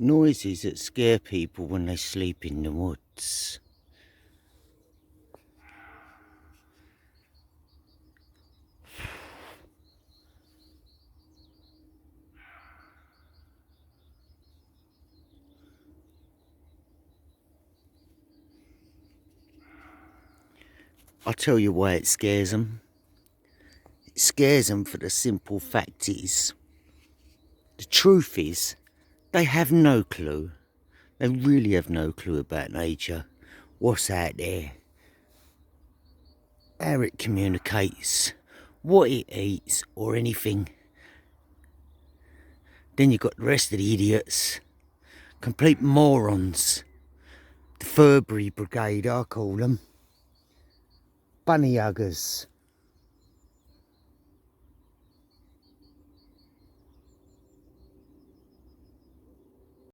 Noises that scare people when they sleep in the woods. I'll tell you why it scares them. It scares them for the simple fact is, the truth is, they have no clue. They really have no clue about nature, what's out there, how it communicates, what it eats or anything. Then you've got the rest of the idiots, complete morons. The Furbury Brigade, I call them. Bunny huggers.